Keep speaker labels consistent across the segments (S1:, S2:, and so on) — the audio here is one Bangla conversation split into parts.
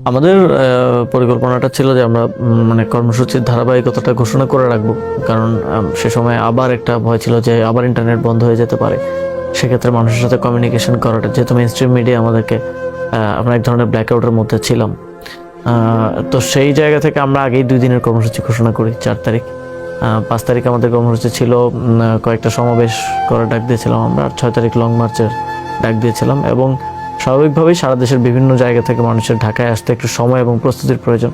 S1: আমাদের পরিকল্পনাটা ছিল যে আমরা মানে কর্মসূচির ধারাবাহিকতাটা ঘোষণা করে রাখবো, কারণ সে সময় আবার একটা ভয় ছিল যে আবার ইন্টারনেট বন্ধ হয়ে যেতে পারে। সেক্ষেত্রে মানুষের সাথে কমিউনিকেশন করাটা, যেহেতু মেইন স্ট্রিম মিডিয়া আমাদেরকে আমরা এক ধরনের ব্ল্যাকআউটের মধ্যে ছিলাম, তো সেই জায়গা থেকে আমরা আগেই 2 দিনের কর্মসূচি ঘোষণা করি। 4 তারিখ, 5 তারিখ আমাদের কর্মসূচি ছিল, কয়েকটা সমাবেশ করার ডাক দিয়েছিলাম আমরা, আর 6 তারিখ লং মার্চের ডাক দিয়েছিলাম। এবং স্বাভাবিকভাবেই সারা দেশের বিভিন্ন জায়গা থেকে মানুষের ঢাকায় আসতে একটু সময় এবং প্রস্তুতির প্রয়োজন,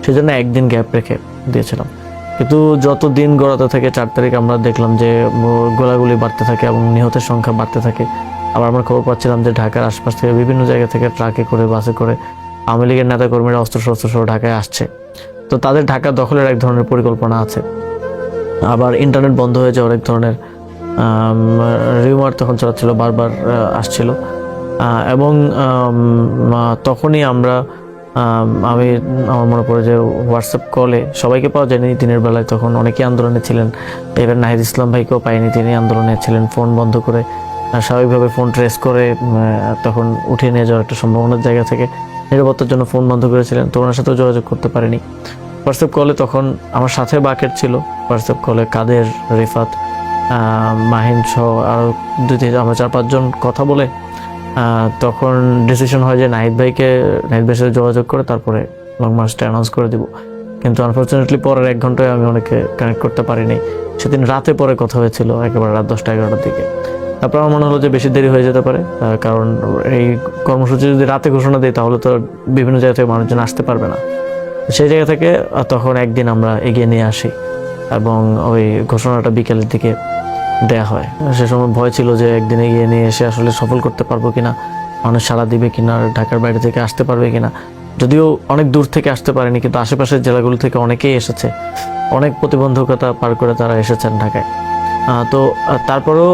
S1: সেজন্য একদিন গ্যাপ রেখে দিয়েছিলাম। কিন্তু যত দিন গড়াতে থাকে 4 তারিখ আমরা দেখলাম যে গোলাগুলি বাড়তে থাকে এবং নিহতের সংখ্যা বাড়তে থাকে। আবার আমরা খবর পাচ্ছিলাম যে ঢাকার আশপাশ থেকে বিভিন্ন জায়গা থেকে ট্রাকে করে, বাসে করে আওয়ামী লীগের নেতাকর্মীরা অস্ত্রশস্ত্র সহ ঢাকায় আসছে। তো তাদের ঢাকা দখলের এক ধরনের পরিকল্পনা আছে। আবার ইন্টারনেট বন্ধ হয়ে যাওয়ার এক ধরনের রিউমার তখন চলাচ্ছিল, বারবার আসছিল। এবং তখনই আমি আমার মনে পড়ে যে হোয়াটসঅ্যাপ কলে সবাইকে পাওয়া যায়নি দিনের বেলায়, তখন অনেকেই আন্দোলনে ছিলেন। এবার নাহিদ ইসলাম ভাইকেও পাইনি, তিনি আন্দোলনে ছিলেন। ফোন বন্ধ করে স্বাভাবিকভাবে ফোন ট্রেস করে তখন উঠিয়ে নিয়ে যাওয়ার একটা সম্ভাবনার জায়গা থেকে নিরাপত্তার জন্য ফোন বন্ধ করেছিলেন, তো ওনার সাথেও যোগাযোগ করতে পারিনি। হোয়াটসঅ্যাপ কলে তখন আমার সাথে বাকেট ছিল, হোয়াটসঅ্যাপ কলে কাদের, রিফাত, মাহিন সহ আরও 2-3 আমরা 4-5 জন কথা বলে তখন ডিসিশন হয় যে নাহিদ ভাইয়ের সাথে যোগাযোগ করে তারপরে লং মার্চটা অ্যানাউন্স করে দিব। কিন্তু আনফর্চুনেটলি পরের 1 ঘন্টায় আমি অনেকে কানেক্ট করতে পারিনি। সেদিন রাতে পরে কথা হয়েছিল, একেবারে রাত 10টা-11টার দিকে। তারপর আমার মনে হলো যে বেশি দেরি হয়ে যেতে পারে, কারণ এই কর্মসূচি যদি রাতে ঘোষণা দিই তাহলে তো বিভিন্ন জায়গা থেকে মানুষজন আসতে পারবে না। সেই জায়গা থেকে তখন একদিন আমরা এগিয়ে নিয়ে আসি এবং ওই ঘোষণাটা বিকেলের দিকে দেয়া হয়। সে সময় ভয় ছিল যে একদিন এগিয়ে নিয়ে এসে আসলে সফল করতে পারবো কিনা, মানুষ সাড়া দিবে কিনা, ঢাকার বাইরে থেকে আসতে পারবে কিনা। যদিও অনেক দূর থেকে আসতে পারেনি, কিন্তু আশেপাশের জেলাগুলো থেকে অনেকেই এসেছে, অনেক প্রতিবন্ধকতা পার করে তারা এসেছেন ঢাকায়। তো তারপরেও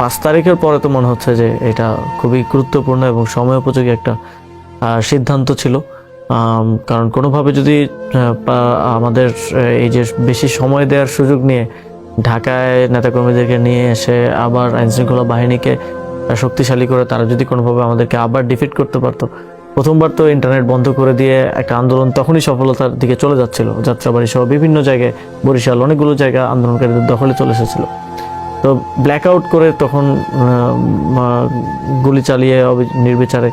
S1: 5 তারিখের পরে তো মনে হচ্ছে যে এটা খুবই গুরুত্বপূর্ণ এবং সময়োপযোগী একটা সিদ্ধান্ত ছিল। কারণ কোনোভাবে যদি আমাদের এই যে বেশি সময় দেওয়ার সুযোগ নিয়ে ঢাকায় নেতাকর্মীদেরকে নিয়ে এসে আবার আইনশৃঙ্খলা বাহিনীকে শক্তিশালী করে তারা যদি কোনোভাবে আমাদেরকে আবার ডিফিট করতে পারতো। প্রথমবার তো ইন্টারনেট বন্ধ করে দিয়ে একটা আন্দোলন তখনই সফলতার দিকে চলে যাচ্ছিল, যাত্রাবাড়ি সহ বিভিন্ন জায়গায়, বরিশাল, অনেকগুলো জায়গা আন্দোলনকারীদের দখলে চলে এসেছিল। তো ব্ল্যাকআউট করে তখন গুলি চালিয়ে নির্বিচারে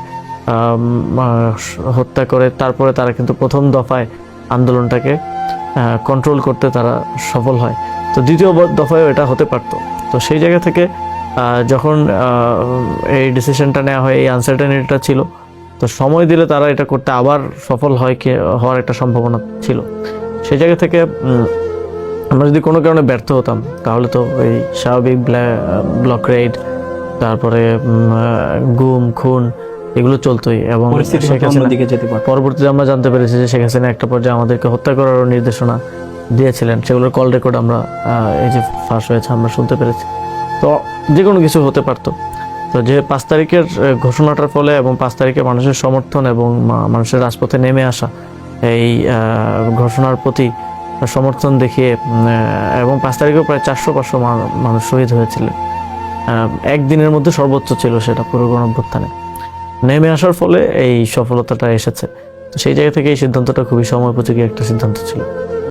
S1: হত্যা করে তারপরে তারা কিন্তু প্রথম দফায় আন্দোলনটাকে কন্ট্রোল করতে তারা সফল হয়। তো দ্বিতীয় দফায়ও এটা হতে পারতো। তো সেই জায়গা থেকে যখন এই ডিসিশনটা নেওয়া হয়, এই আনসার্টেনিটিটা ছিল, তো সময় দিলে তারা এটা করতে আবার সফল হওয়ার একটা সম্ভাবনা ছিল। সেই জায়গা থেকে আমরা যদি কোনো কারণে ব্যর্থ হতাম তাহলে তো এই স্বাভাবিক ব্লক রেড, তারপরে গুম খুন এগুলো চলতোই। এবং পরবর্তীতে আমরা জানতে পেরেছি যে শেখ হাসিনা একটা পর্যায়ে আমাদেরকে হত্যা করারও নির্দেশনা দিয়েছিলেন, সেগুলোর কল রেকর্ড আমরা এই যে ফাঁস হয়েছে আমরা শুনতে পেরেছি। তো যে কোনো কিছু হতে পারতো। তো যে 5 তারিখের ঘোষণাটার ফলে এবং 5 তারিখে মানুষের সমর্থন এবং মানুষের রাজপথে নেমে আসা এই ঘোষণার প্রতি সমর্থন দেখিয়ে, এবং 5 তারিখেও প্রায় 400-500 মানুষ শহীদ হয়েছিলেন। একদিনের মধ্যে সর্বোচ্চ ছিল সেটা পুরো গণঅভ্যুত্থানে নেমে আসার ফলে এই সফলতাটা এসেছে। তো সেই জায়গা থেকে এই সিদ্ধান্তটা খুবই সময়োপযোগী একটা সিদ্ধান্ত ছিল।